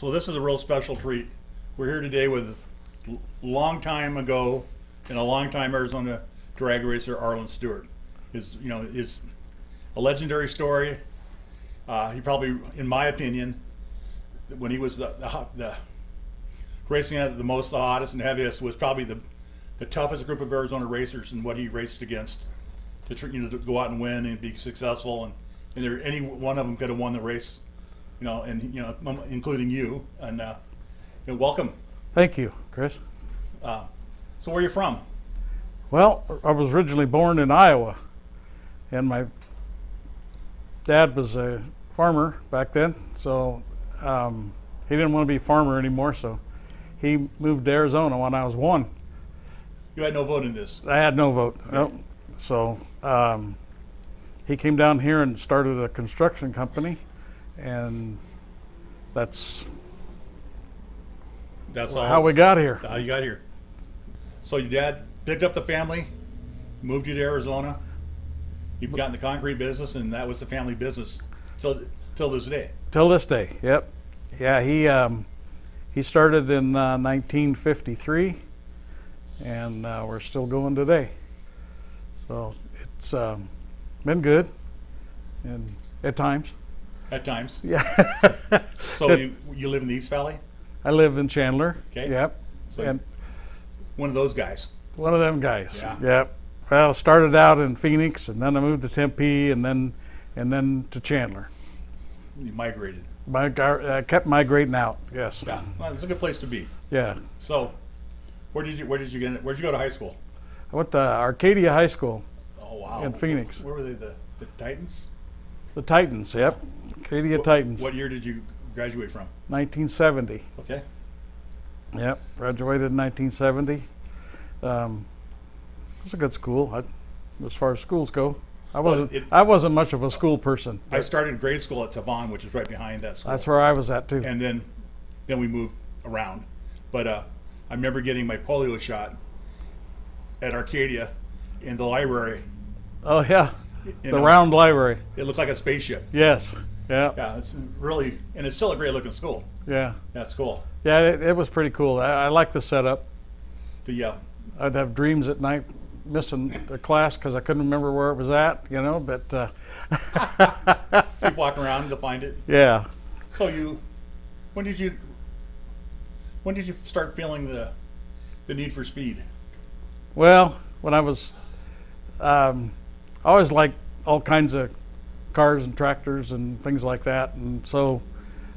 So this is a real special treat. We're here today with long time ago and a long time Arizona drag racer Arlen Stewart. Is a legendary story. He probably, in my opinion, when he was the racing at the most, the hottest and heaviest, was probably the toughest group of Arizona racers and what he raced against to to go out and win and be successful. And there, any one of them could have won the race, including you. And welcome. Thank you, Chris. So where are you from? Well, I was originally born in Iowa, and my dad was a farmer back then, so he didn't want to be a farmer anymore, so he moved to Arizona when I was 1. You had no vote in this. I had no vote. Okay. Nope. So he came down here and started a construction company, and that's how we got here. How you got here. So your dad picked up the family, moved you to Arizona. You've gotten the concrete business, and that was the family business till this day. Till this day, yep. Yeah, he started in 1953, and we're still going today. So it's been good, and at times. At times. Yeah. So you live in the East Valley? I live in Chandler. Okay. Yep. So and one of those guys. one of them guys. Yeah. Yep. Well, I started out in Phoenix, and then I moved to Tempe, and then to Chandler. You migrated. I kept migrating out. Yes. Yeah. Well, it's a good place to be. Yeah. So, where'd you go to high school? I went to Arcadia High School Oh wow. in Phoenix. Where were they? The Titans? The Titans. Yep. Arcadia Titans. What year did you graduate from? 1970. Okay. Yep. Graduated in 1970. It's a good school. As far as schools go, I wasn't much of a school person. I started grade school at Tavon, which is right behind that school. That's where I was at too. And then we moved around. But I remember getting my polio shot at Arcadia in the library. Oh yeah, You the know, round library. It looked like a spaceship. Yes. Yeah. Yeah, it's really, and it's still a great looking school. Yeah. That's cool. Yeah. It was pretty cool. I like the setup. I'd have dreams at night missing the class because I couldn't remember where it was at. But Keep walking around to find it. yeah. So when did you start feeling the need for speed? Well, when I was, I always liked all kinds of cars and tractors and things like that, and so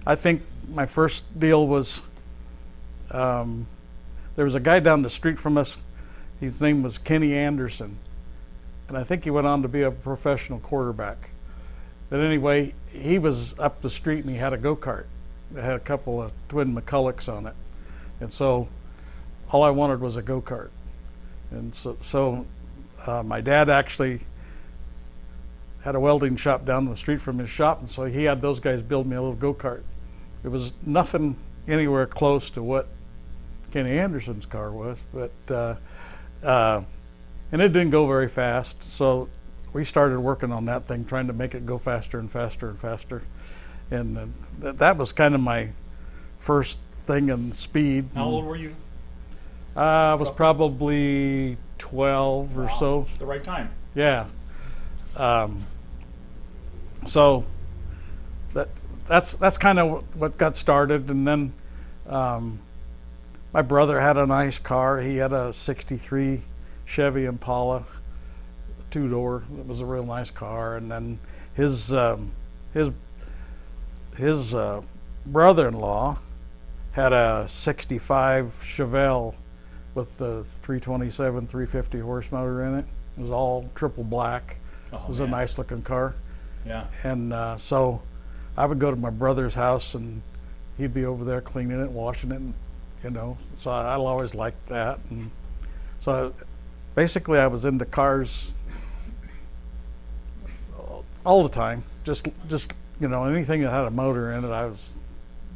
I think my first deal was there was a guy down the street from us. His name was Kenny Anderson, and I think he went on to be a professional quarterback. But anyway, he was up the street and he had a go-kart. It had a couple of twin McCullochs on it, and so all I wanted was a go-kart. And so my dad actually had a welding shop down the street from his shop, and so he had those guys build me a little go-kart. It was nothing anywhere close to what Kenny Anderson's car was, but and it didn't go very fast, so we started working on that thing, trying to make it go faster and faster and faster. And that was kind of my first thing in speed. How old were you? I was probably 12 or so. The right time. Yeah. So that's kind of what got started, and then my brother had a nice car. He had a '63 Chevy Impala, 2-door. It was a real nice car, and then his brother-in-law had a '65 Chevelle with the 327, 350 horse motor in it. It was all triple black. Oh, it was man. a nice looking car. Yeah. And so I would go to my brother's house and he'd be over there cleaning it, washing it, and, so I always liked that. And so basically I was into cars all the time. Just anything that had a motor in it, I was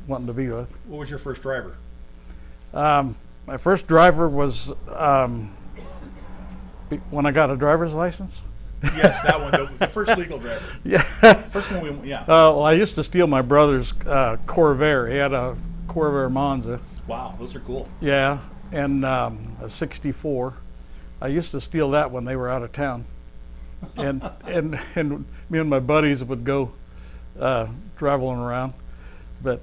wanting to be with. What was your first driver? My first driver was when I got a driver's license. Yes, that one, the first legal driver. Yeah. First one, yeah. Well, I used to steal my brother's Corvair. He had a Corvair Monza. Wow, those are cool. Yeah, and a 64. I used to steal that when they were out of town. And me and my buddies would go traveling around. But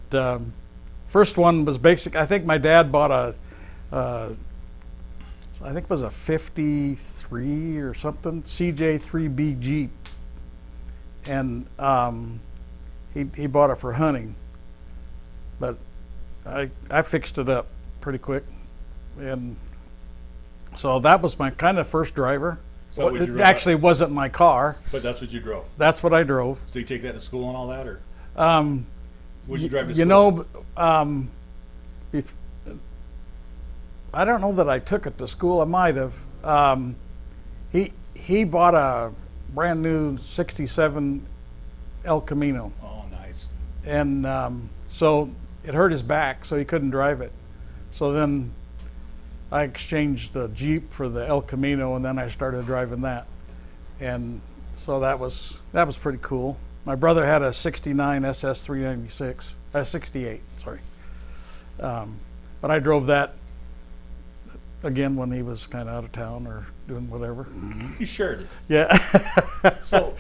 first one was basic. I think my dad bought I think it was a 53 or something, CJ3B Jeep. And he bought it for hunting. But I fixed it up pretty quick. And so that was my kind of first driver. So Well, would you it drive actually wasn't my car. But that's what you drove. That's what I drove. So you take that to school and all that, or would you drive to You school? know, I don't know that I took it to school. I might have. He bought a brand new '67 El Camino, Oh, nice. and so it hurt his back, so he couldn't drive it. So then I exchanged the Jeep for the El Camino, and then I started driving that, and so that was pretty cool. My brother had a '69 SS 396, 68, sorry. But I drove that again when he was kind of out of town or doing whatever. You shared it. Yeah. So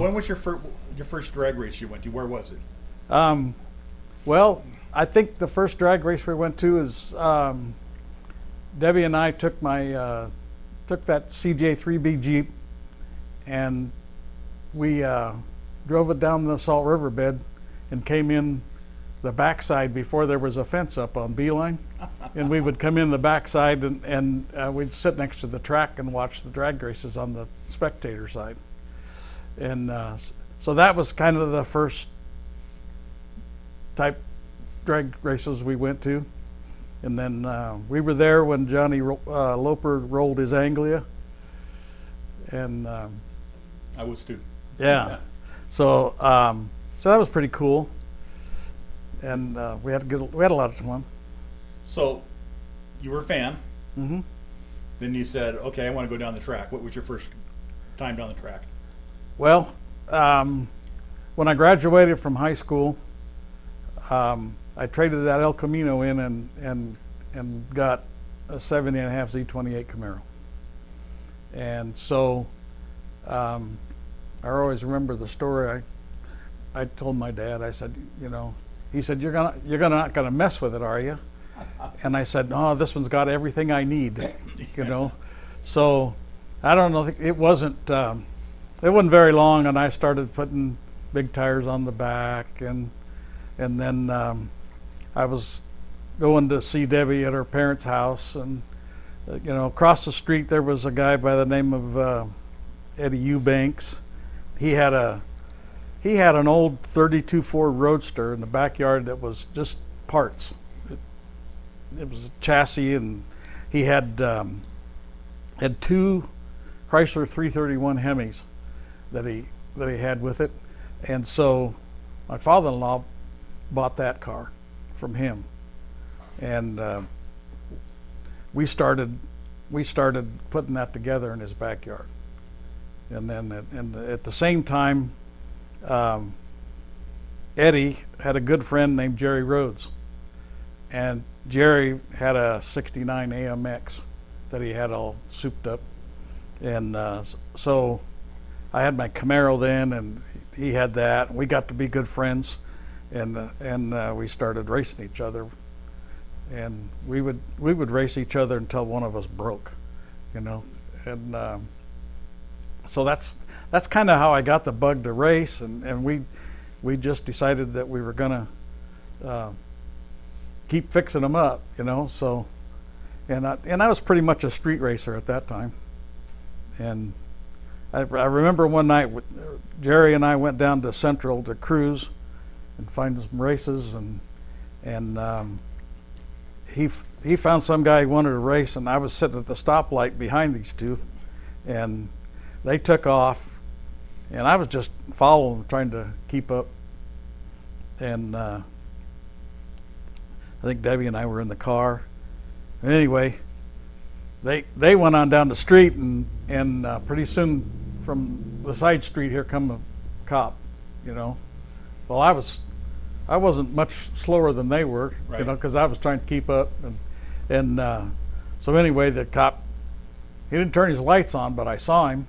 when was your first drag race you went to? Where was it? Well, I think the first drag race we went to is Debbie and I took that CJ3B Jeep, and we drove it down the Salt River bed and came in the backside before there was a fence up on Beeline. And we would come in the backside and we'd sit next to the track and watch the drag races on the spectator side. And so that was kind of the first type drag races we went to. And then we were there when Johnny Loper rolled his Anglia. And I was too. yeah. So so that was pretty cool. And we had a lot of fun. So you were a fan. Mm-hmm. Then you said, okay, I want to go down the track. What was your first time down the track? Well, when I graduated from high school, I traded that El Camino in and got a 70.5 Z28 Camaro. And so I always remember the story. I told my dad, I said, you know, he said, you're not gonna mess with it, are you? And I said, no, this one's got everything I need, you know. So I don't know, it wasn't very long, and I started putting big tires on the back, and then I was going to see Debbie at her parents' house, and you know, across the street there was a guy by the name of Eddie Eubanks. He had an old 32 Ford Roadster in the backyard that was just parts. It was a chassis, and he had two Chrysler 331 Hemis that he had with it, and so my father-in-law bought that car from him, and we started putting that together in his backyard, and then at the same time, Eddie had a good friend named Jerry Rhodes, and Jerry had a '69 AMX that he had all souped up, and so I had my Camaro then, and he had that, and we got to be good friends, and we started racing each other, and we would race each other until one of us broke, you know, and so that's kind of how I got the bug to race, and we just decided that we were gonna keep fixing them up, you know. So, and I was pretty much a street racer at that time, and I remember one night Jerry and I went down to Central to cruise and find some races, and he found some guy who wanted to race, and I was sitting at the stoplight behind these two, and they took off, and I was just following, trying to keep up, and I think Debbie and I were in the car. Anyway, they went on down the street, and pretty soon from the side street here come a cop, you know. Well, I was I wasn't much slower than they were, Right. you know, because I was trying to keep up. And so anyway, the cop, he didn't turn his lights on, but I saw him,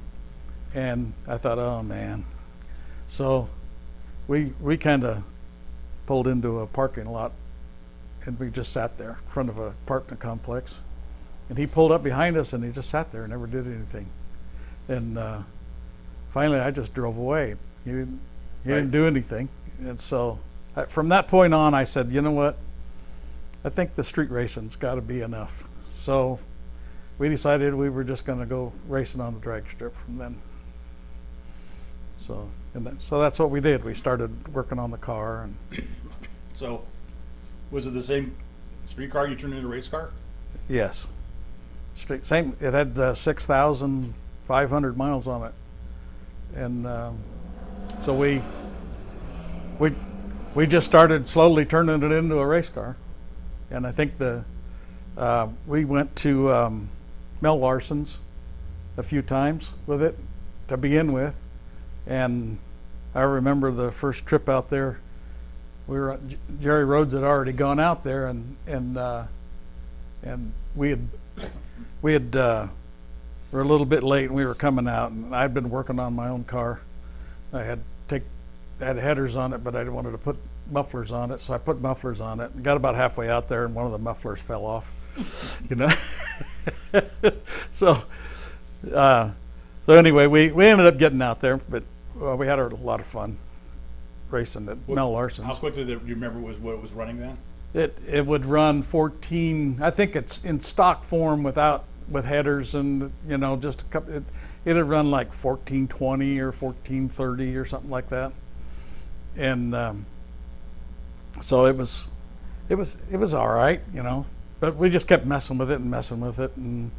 and I thought, oh man. So we kind of pulled into a parking lot, and we just sat there in front of an apartment complex. And he pulled up behind us, and he just sat there and never did anything. And finally, I just drove away. He didn't do anything. And so from that point on, I said, you know what? I think the street racing's got to be enough. So we decided we were just going to go racing on the drag strip from then. So so that's what we did. We started working on the car. And So, was it the same street car you turned into a race car? yes, same. It had 6,500 miles on it, and so we just started slowly turning it into a race car. And I think we went to Mel Larson's a few times with it to begin with, and I remember the first trip out there. Jerry Rhodes had already gone out there, and we were a little bit late, and we were coming out, and I'd been working on my own car. I had headers on it, but I wanted to put mufflers on it, so I put mufflers on it. And got about halfway out there, and one of the mufflers fell off. You know. So anyway, we ended up getting out there, but we had a lot of fun racing at Mel Larson's. How quickly do you remember what it was running then? It would run 14. I think it's in stock form with headers, and you know, just a couple. It'd run like 1420 or 1430 or something like that. And so it was all right, you know. But we just kept messing with it, and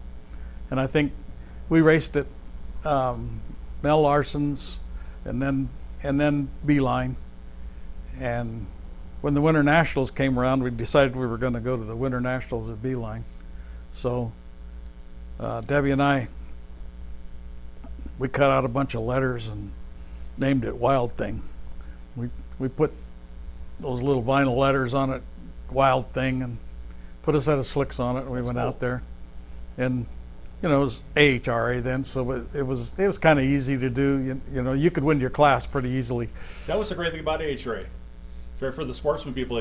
I think we raced at Mel Larson's, and then Beeline. And when the Winter Nationals came around, we decided we were going to go to the Winter Nationals at Beeline. So Debbie and I, we cut out a bunch of letters and named it Wild Thing. We put those little vinyl letters on it, Wild Thing, and put a set of slicks on it, and we went out there. And you know, it was AHRA then, so it was kind of easy to do. You know, you could win your class pretty easily. That was the great thing about AHRA. For the sportsman people,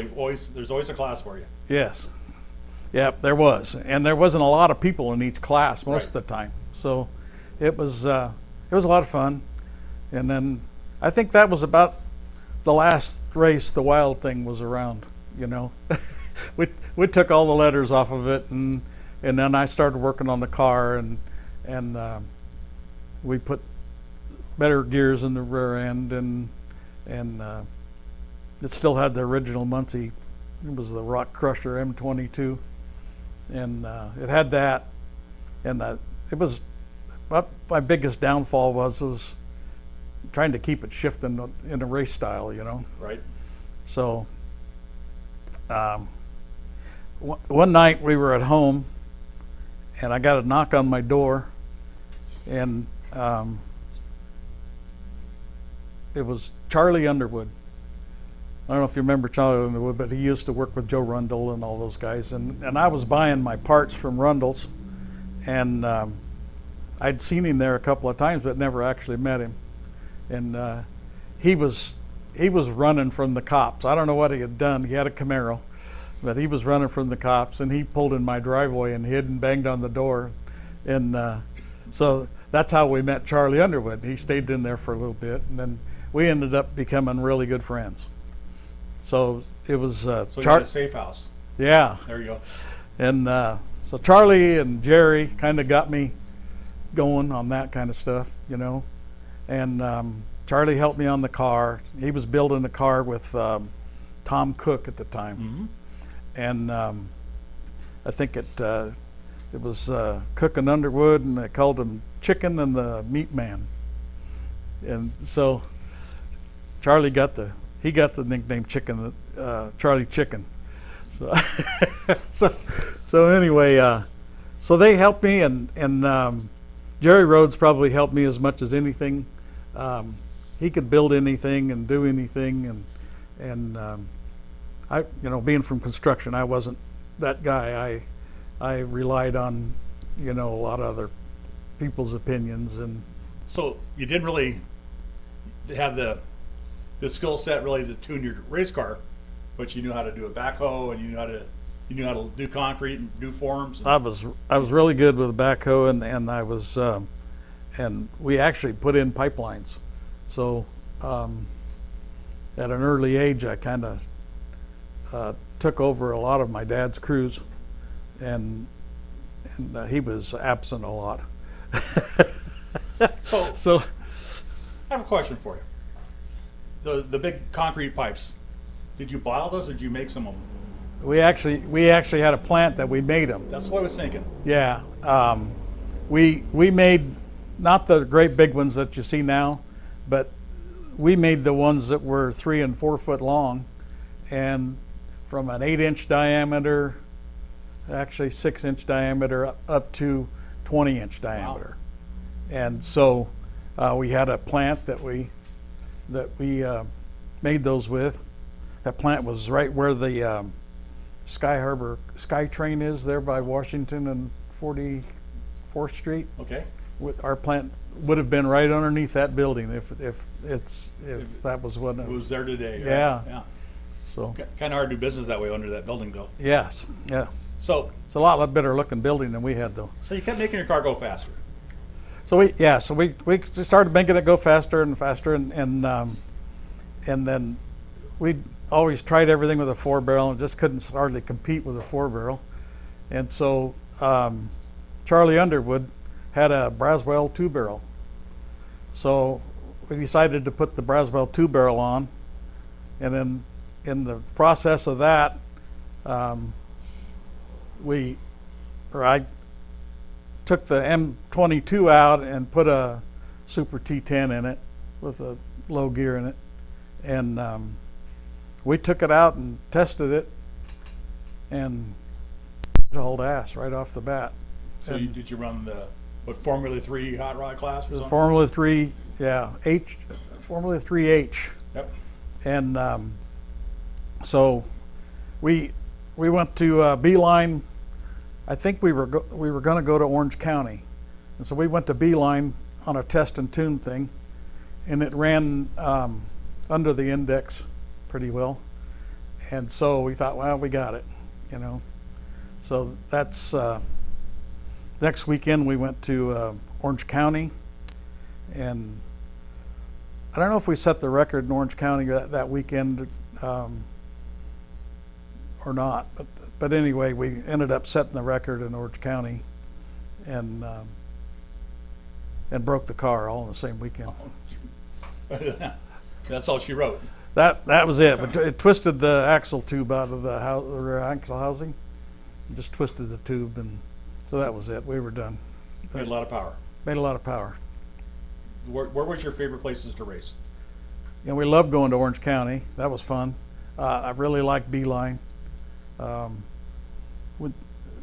there's always a class for you. Yes. Yeah, there was. And there wasn't a lot of people in each class most of the time. So it was a lot of fun. And then I think that was about the last race the Wild Thing was around, you know. we took all the letters off of it, and then I started working on the car, and we put better gears in the rear end, and it still had the original Muncie. It was the Rock Crusher M22, and it had that, and it was what my biggest downfall was trying to keep it shifting in a race style, you know. Right. So one night we were at home, and I got a knock on my door, and it was Charlie Underwood. I don't know if you remember Charlie Underwood, but he used to work with Joe Rundle and all those guys. And I was buying my parts from Rundle's, and I'd seen him there a couple of times, but never actually met him. And he was running from the cops. I don't know what he had done. He had a Camaro, but he was running from the cops, and he pulled in my driveway and hid and banged on the door. And so that's how we met Charlie Underwood. He stayed in there for a little bit, and then we ended up becoming really good friends. So it was So you had a safe house. Yeah. There you go. And so Charlie and Jerry kind of got me going on that kind of stuff, you know. And Charlie helped me on the car. He was building the car with Tom Cook at the time. Mm-hmm. And I think it was Cook and Underwood, and they called him Chicken and the Meat Man. And so Charlie got the nickname Chicken, Charlie Chicken. So so anyway, so they helped me, and Jerry Rhodes probably helped me as much as anything. He could build anything and do anything, and being from construction, I wasn't that guy. I relied on, a lot of other people's opinions, and So you didn't really have the skill set really to tune your race car, but you knew how to do a backhoe, and you knew how to do concrete and do forms. I was really good with the backhoe, and I was, and we actually put in pipelines. So at an early age, I kind of took over a lot of my dad's crews, and he was absent a lot. So I have a question for you. The big concrete pipes, did you buy all those, or did you make some of them? We actually had a plant that we made them. That's what I was thinking. Yeah, we made not the great big ones that you see now, but we made the ones that were 3 and 4 foot long, and from an 8-inch diameter, actually 6-inch diameter, up to 20-inch diameter. Wow. And so we had a plant that we made those with. That plant was right where the Sky Harbor SkyTrain is, there by Washington and 44th Street. Okay. Our plant would have been right underneath that building if that was what it was there today. Yeah. Yeah. So kind of hard to do business that way under that building, though. yes, yeah. So It's a lot better looking building than we had, though. So you kept making your car go faster. So we started making it go faster and faster, and then we always tried everything with a 4-barrel and just couldn't hardly compete with a 4-barrel. And so Charlie Underwood had a Braswell 2-barrel. So we decided to put the Braswell 2-barrel on, and then in the process of that, I took the M22 out and put a Super T10 in it with a low gear in it, and we took it out and tested it, and it hauled ass right off the bat. So did you run the Formula 3 hot rod class or something? Formula 3, yeah, Formula 3H. Yep. And so we went to Beeline. I think we were going to go to Orange County, and so we went to Beeline on a test and tune thing, and it ran under the index pretty well, and so we thought, well, we got it, So that's next weekend we went to Orange County, and I don't know if we set the record in Orange County that weekend or not, but anyway, we ended up setting the record in Orange County, and broke the car all in the same weekend. That's all she wrote. That was it. But it twisted the axle tube out of the rear axle housing. Just twisted the tube, and so that was it. We were done. Made a lot of power. Made a lot of power. Where was your favorite places to race? We loved going to Orange County. That was fun. I really liked Beeline. With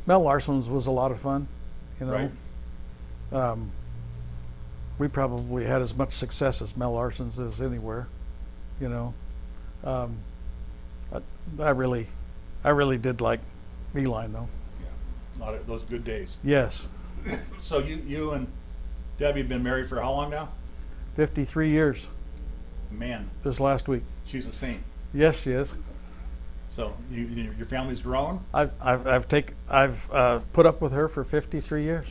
Mel Larson's was a lot of fun. Right. We probably had as much success as Mel Larson's as anywhere. I really did like Beeline, though. Yeah, a lot of those good days. Yes. So you and Debbie have been married for how long now? 53 years. Man, This last week. she's a saint. Yes, she is. So your family's grown. I've put up with her for 53 years.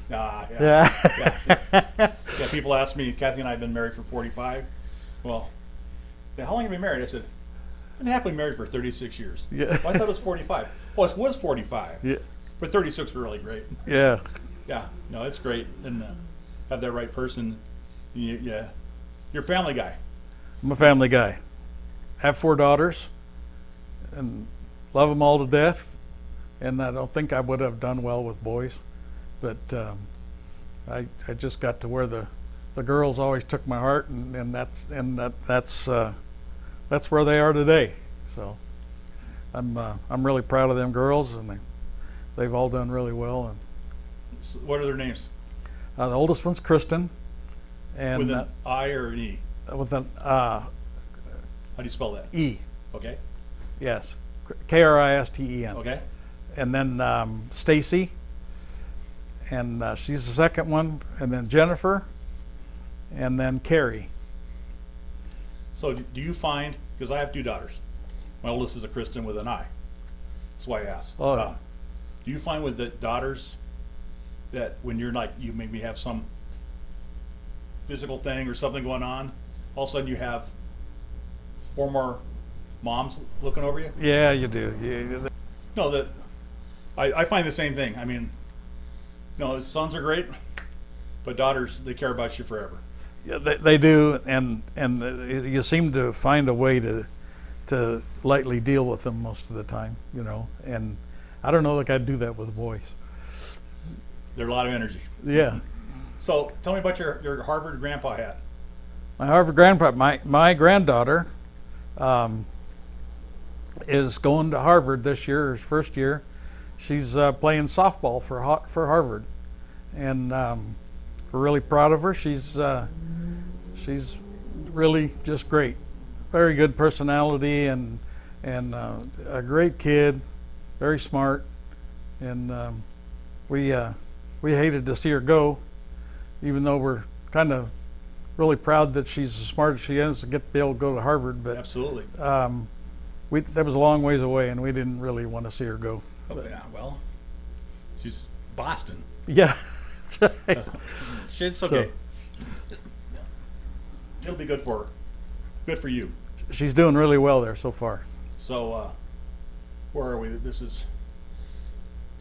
Yeah. Yeah. Yeah, people ask me, Kathy and I have been married for 45. Well, how long have you been married? I said, I've been happily married for 36 years. Yeah. Well, I thought it was 45. Well, it was 45. Yeah. But 36 were really great. Yeah. Yeah, no, it's great. And have that right person. Yeah. You're a family guy. I'm a family guy. Have 4 daughters, and love them all to death. And I don't think I would have done well with boys, but I just got to where the girls always took my heart, and that's where they are today. So I'm really proud of them girls, and they've all done really well. And So what are their names? the oldest one's Kristen, and With an I or an E? with an How do you spell that? E. Okay. Yes, Kristen. Okay. And then Stacy, and she's the second one, and then Jennifer, and then Carrie. So do you find, because I have 2 daughters, my oldest is a Kristen with an I. That's why I asked. Oh. Do you find with the daughters that when you're like, you maybe have some physical thing or something going on, all of a sudden you have 4 more moms looking over you? Yeah, you do. No, that I find the same thing. I mean, sons are great, but daughters, they care about you forever. Yeah, they do, and you seem to find a way to lightly deal with them most of the time, and I don't know that I'd do that with boys. They're a lot of energy. Yeah. So tell me about your Harvard grandpa hat. My Harvard grandpa, my granddaughter is going to Harvard this year, her first year. She's playing softball for Harvard, and we're really proud of her. She's really just great, very good personality, and a great kid, very smart, and we hated to see her go, even though we're kind of really proud that she's as smart as she is to be able to go to Harvard. But Absolutely. that was a long ways away, and we didn't really want to see her go. Oh, yeah, well, she's Boston. Yeah, that's right. It's okay. It'll be good for her. Good for you. She's doing really well there so far. So, where are we?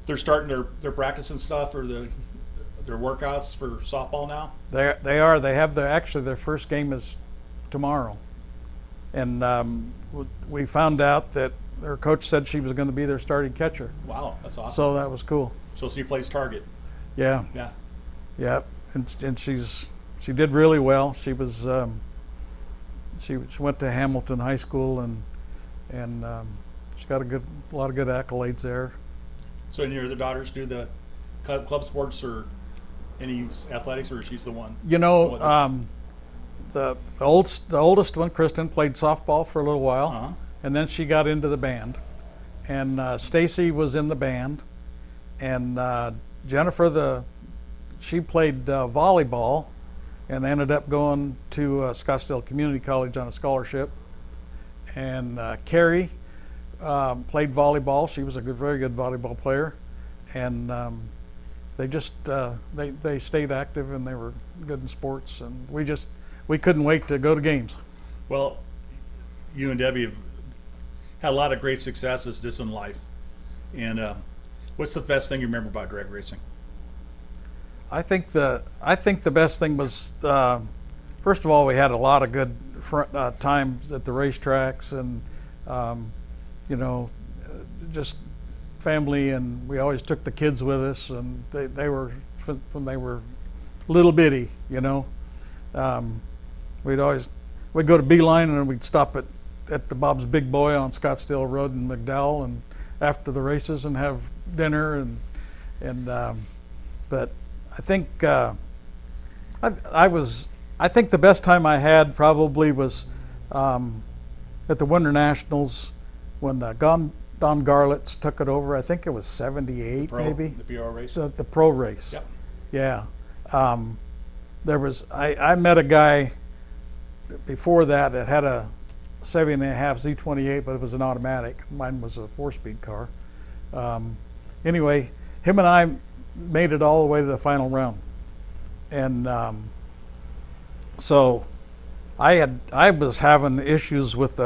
They're starting their practice and stuff, or their workouts for softball now? They are. They have actually their first game is tomorrow, and we found out that their coach said she was going to be their starting catcher. Wow, that's awesome. So that was cool. So she plays target. Yeah. Yeah. Yeah, and she did really well. She was she went to Hamilton High School, and she's got a lot of good accolades there. So any of the daughters do the club sports or any athletics, or she's the one? The oldest one, Kristen, played softball for a little while, Uh-huh. and then she got into the band. And Stacy was in the band, and Jennifer, she played volleyball, and ended up going to Scottsdale Community College on a scholarship. And Carrie played volleyball. She was a very good volleyball player, and they just they stayed active, and they were good in sports, and we couldn't wait to go to games. Well, you and Debbie have had a lot of great successes just in life. And what's the best thing you remember about drag racing? I think the best thing was first of all, we had a lot of good times at the racetracks, and just family, and we always took the kids with us, and they were when they were little bitty, we'd go to Beeline, and we'd stop at the Bob's Big Boy on Scottsdale Road in McDowell, and after the races, and have dinner, and but I think I think the best time I had probably was at the Winter Nationals when Don Garlitz took it over. I think it was '78, maybe. The PRO race. The pro race. Yep. Yeah. I met a guy before that had a 7.5 Z28, but it was an automatic. Mine was a 4-speed car. Anyway, him and I made it all the way to the final round, and so I was having issues with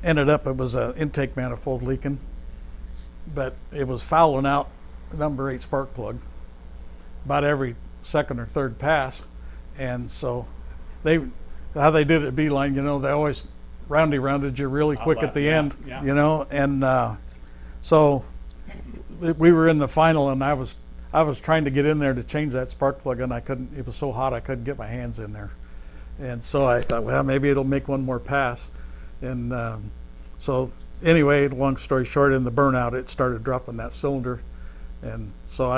ended up it was an intake manifold leaking, but it was fouling out number 8 spark plug about every second or third pass, and so how they did it at Beeline, they always rounded you really quick at the end, yeah. And so we were in the final, and I was trying to get in there to change that spark plug, and I couldn't. It was so hot I couldn't get my hands in there, and so I thought, well, maybe it'll make one more pass, and so anyway, long story short, in the burnout, it started dropping that cylinder, and so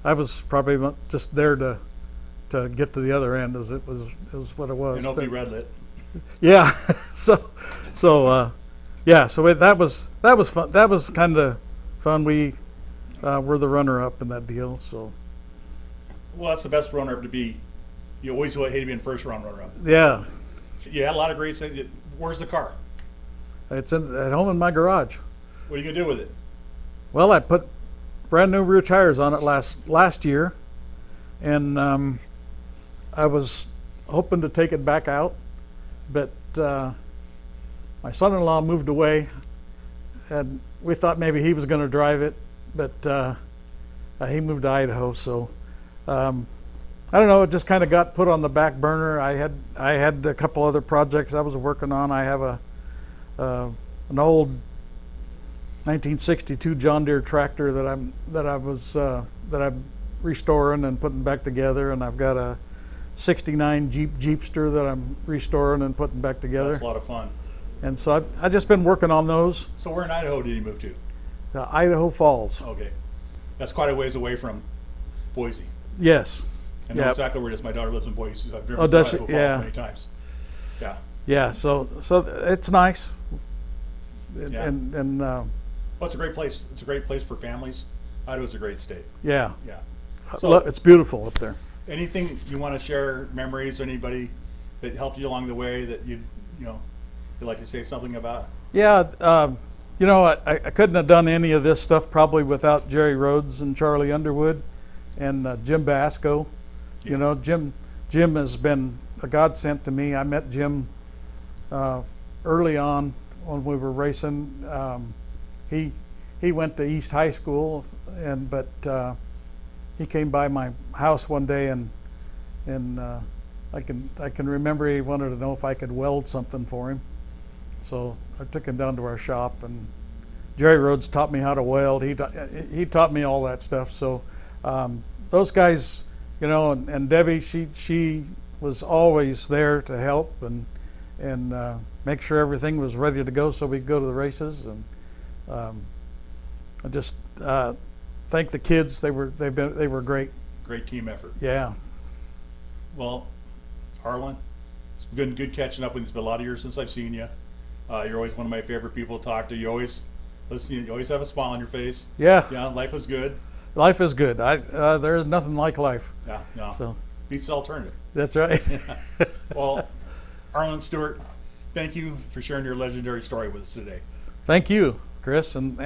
I was probably just there to get to the other end, as it was what it was. And it'll be red lit. Yeah, so Yeah, so that was fun. That was kind of fun. We were the runner-up in that deal. So Well, that's the best runner-up to be. You always hate to be in first round runner-up. yeah, You had a lot of great things. Where's the car? it's at home in my garage. What are you gonna do with it? Well, I put brand new rear tires on it last year, and I was hoping to take it back out, but my son-in-law moved away, and we thought maybe he was going to drive it, but he moved to Idaho, so I don't know. It just kind of got put on the back burner. I had a couple other projects I was working on. I have an old 1962 John Deere tractor that I'm restoring and putting back together, and I've got a '69 Jeepster that I'm restoring and putting back together. That's a lot of fun. And so I've just been working on those. So where in Idaho did you move to? Idaho Falls. Okay, that's quite a ways away from Boise. Yes. I know Yep. exactly where it is. My daughter lives in Boise. I've driven Oh, to does she? Idaho Falls Yeah. many times. Yeah. Yeah. So it's nice. Yeah. And Well, it's a great place. It's a great place for families. Idaho's a great state. yeah. Yeah. It's beautiful up there. Anything you want to share, memories, anybody that helped you along the way that you'd like to say something about? Yeah, I couldn't have done any of this stuff probably without Jerry Rhodes and Charlie Underwood and Jim Basco. Yeah. You know, Jim has been a godsend to me. I met Jim early on when we were racing. He went to East High School, but he came by my house one day and I can remember he wanted to know if I could weld something for him. So I took him down to our shop, and Jerry Rhodes taught me how to weld. He taught me all that stuff. So those guys, and Debbie, she was always there to help and make sure everything was ready to go so we could go to the races. And I just thank the kids. They were great. Great team effort. Yeah. Well, Arlen, it's been good catching up with you. It's been a lot of years since I've seen you. You're always one of my favorite people to talk to. You always listen. You always have a smile on your face. Yeah. Yeah, life is good. Life is good. There is nothing like life. Yeah, no. So Beats the alternative. that's right. Well, Arlen Stewart, thank you for sharing your legendary story with us today. Thank you, Chris and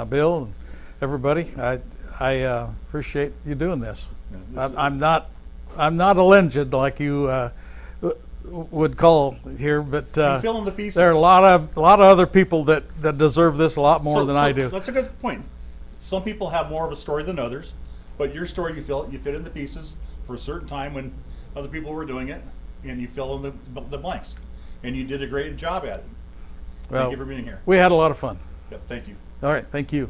Bill and everybody. I appreciate you doing this. Yeah, I'm not a legend like you would call here, but you fill in the pieces. there are a lot of other people that deserve this a lot more than I do. That's a good point. Some people have more of a story than others, but your story you fit in the pieces for a certain time when other people were doing it, and you fill in the blanks, and you did a great job at it. Well, Thank you for being here. we had a lot of fun. Yep, thank you. All right, thank you.